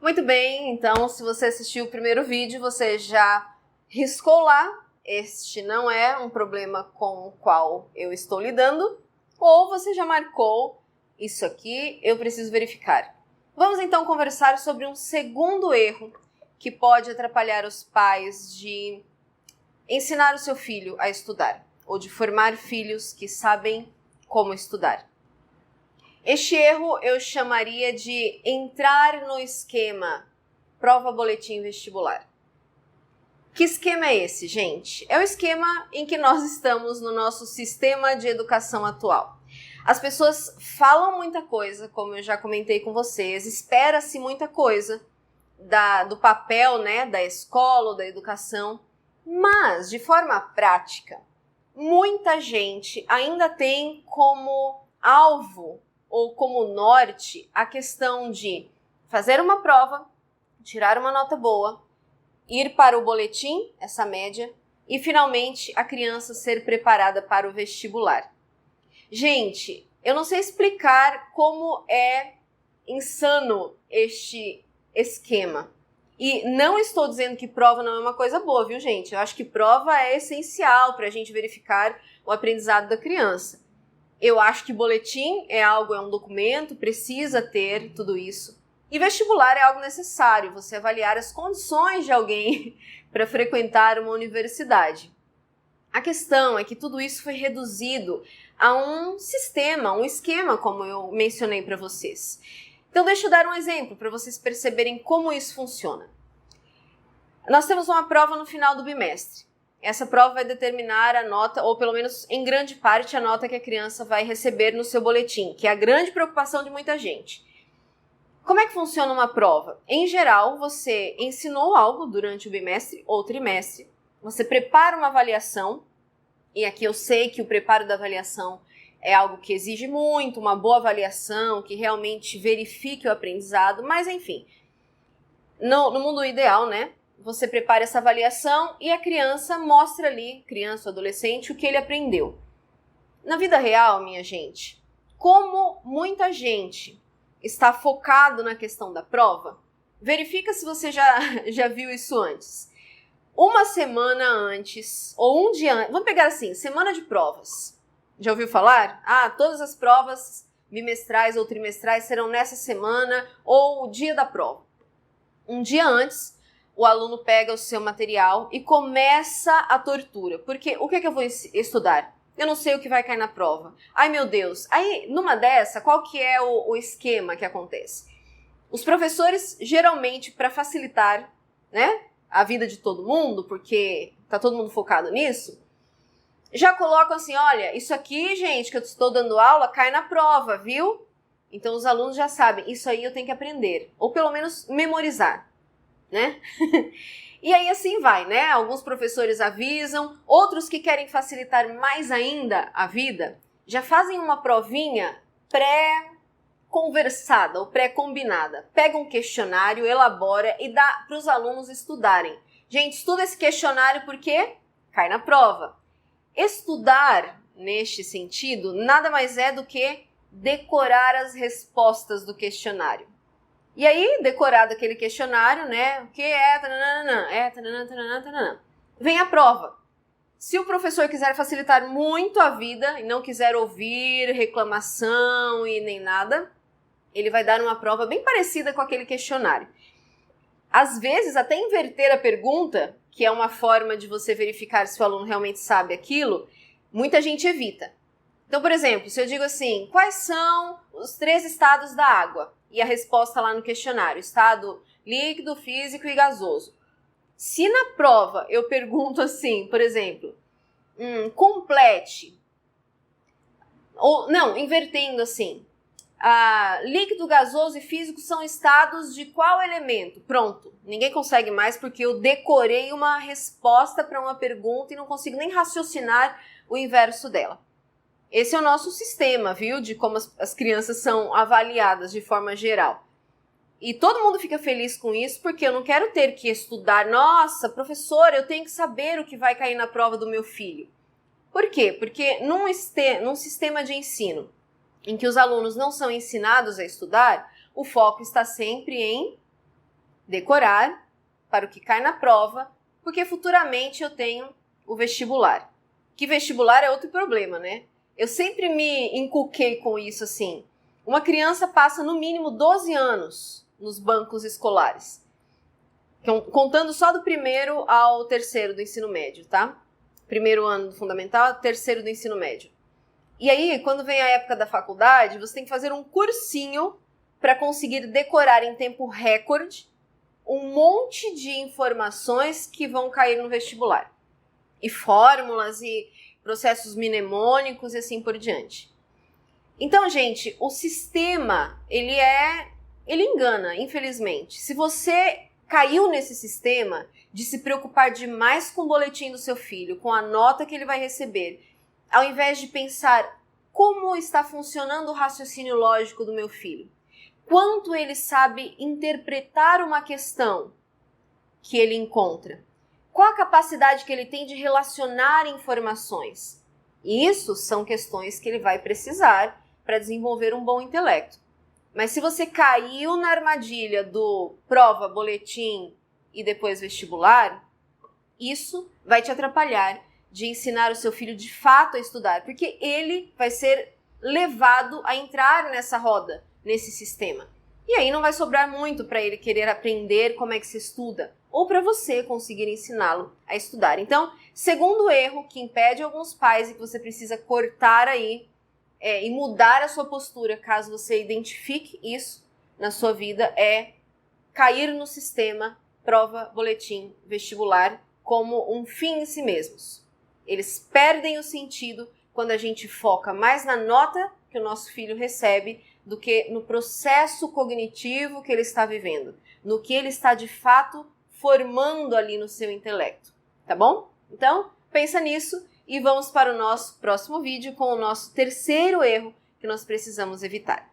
Muito bem, então se você assistiu o primeiro vídeo, você já riscou lá, este não é um problema com o qual eu estou lidando, ou você já marcou, isso aqui eu preciso verificar. Vamos então conversar sobre um segundo erro que pode atrapalhar os pais de ensinar o seu filho a estudar, ou de formar filhos que sabem como estudar. Este erro eu chamaria de entrar no esquema prova, boletim, vestibular. Que esquema é esse, gente? É o esquema em que nós estamos no nosso sistema de educação atual. As pessoas falam muita coisa, como eu já comentei com vocês, espera-se muita coisa do papel, né, da escola ou da educação, mas de forma prática, muita gente ainda tem como alvo ou como norte a questão de fazer uma prova, tirar uma nota boa, ir para o boletim, essa média, e finalmente a criança ser preparada para o vestibular. Gente, eu não sei explicar como é insano este esquema. E não estou dizendo que prova não é uma coisa boa, viu, gente? Eu acho que prova é essencial para a gente verificar o aprendizado da criança. Eu acho que boletim é um documento, precisa ter tudo isso. E vestibular é algo necessário, você avaliar as condições de alguém para frequentar uma universidade. A questão é que tudo isso foi reduzido a um sistema, um esquema, como eu mencionei para vocês. Então deixa eu dar um exemplo para vocês perceberem como isso funciona. Nós temos uma prova no final do bimestre. Essa prova vai determinar a nota, ou pelo menos em grande parte, a nota que a criança vai receber no seu boletim, que é a grande preocupação de muita gente. Como é que funciona uma prova? Em geral, você ensinou algo durante o bimestre ou trimestre, você prepara uma avaliação, e aqui eu sei que o preparo da avaliação é algo que exige muito, uma boa avaliação, que realmente verifique o aprendizado, mas enfim, no mundo ideal, né? Você prepara essa avaliação e a criança mostra ali, criança ou adolescente, o que ele aprendeu. Na vida real, minha gente, como muita gente está focado na questão da prova, verifica se você já viu isso antes. Uma semana antes, ou um dia antes, vamos pegar assim, semana de provas. Já ouviu falar? Todas as provas bimestrais ou trimestrais serão nessa semana ou o dia da prova. Um dia antes, o aluno pega o seu material e começa a tortura. Porque o que é que eu vou estudar? Eu não sei o que vai cair na prova. Ai, meu Deus. Aí, numa dessa, qual que é o esquema que acontece? Os professores, geralmente, para facilitar, né, a vida de todo mundo, porque tá todo mundo focado nisso, já colocam assim, olha, isso aqui, gente, que eu estou dando aula, cai na prova, viu? Então, os alunos já sabem, isso aí eu tenho que aprender. Ou, pelo menos, memorizar, né? E aí assim vai, né? Alguns professores avisam, outros que querem facilitar mais ainda a vida, já fazem uma provinha pré-conversada ou pré-combinada. Pega um questionário, elabora e dá para os alunos estudarem. Gente, estuda esse questionário porque cai na prova. Estudar, neste sentido, nada mais é do que decorar as respostas do questionário. E aí, decorado aquele questionário, né, o que é, vem a prova. Se o professor quiser facilitar muito a vida e não quiser ouvir reclamação e nem nada, ele vai dar uma prova bem parecida com aquele questionário. Às vezes, até inverter a pergunta, que é uma forma de você verificar se o aluno realmente sabe aquilo, muita gente evita. Então, por exemplo, se eu digo assim, quais são os 3 estados da água? E a resposta lá no questionário, estado líquido, físico e gasoso. Se na prova eu pergunto assim, por exemplo, complete, ou não, invertendo assim, líquido, gasoso e físico são estados de qual elemento? Pronto, ninguém consegue mais porque eu decorei uma resposta para uma pergunta e não consigo nem raciocinar o inverso dela. Esse é o nosso sistema, viu? De como as crianças são avaliadas de forma geral. E todo mundo fica feliz com isso porque eu não quero ter que estudar. Nossa, professora, eu tenho que saber o que vai cair na prova do meu filho. Por quê? Porque num sistema de ensino em que os alunos não são ensinados a estudar, o foco está sempre em decorar para o que cai na prova, porque futuramente eu tenho o vestibular. Que vestibular é outro problema, né? Eu sempre me inculquei com isso assim. Uma criança passa no mínimo 12 anos nos bancos escolares. Contando só do primeiro ao terceiro do ensino médio, tá? Primeiro ano do fundamental, terceiro do ensino médio. E aí, quando vem a época da faculdade, você tem que fazer um cursinho para conseguir decorar em tempo recorde um monte de informações que vão cair no vestibular. E fórmulas e processos mnemônicos e assim por diante. Então, gente, o sistema, ele engana, infelizmente. Se você caiu nesse sistema de se preocupar demais com o boletim do seu filho, com a nota que ele vai receber, ao invés de pensar como está funcionando o raciocínio lógico do meu filho, quanto ele sabe interpretar uma questão que ele encontra, qual a capacidade que ele tem de relacionar informações. Isso são questões que ele vai precisar para desenvolver um bom intelecto. Mas se você caiu na armadilha do prova, boletim e depois vestibular, isso vai te atrapalhar de ensinar o seu filho de fato a estudar, porque ele vai ser levado a entrar nessa roda, nesse sistema. E aí não vai sobrar muito para ele querer aprender como é que se estuda, ou para você conseguir ensiná-lo a estudar. Então, segundo erro que impede alguns pais e que você precisa cortar aí, e mudar a sua postura, caso você identifique isso na sua vida, é cair no sistema prova, boletim, vestibular como um fim em si mesmos. Eles perdem o sentido quando a gente foca mais na nota que o nosso filho recebe do que no processo cognitivo que ele está vivendo, no que ele está de fato formando ali no seu intelecto, tá bom? Então, pensa nisso. E vamos para o nosso próximo vídeo com o nosso terceiro erro que nós precisamos evitar.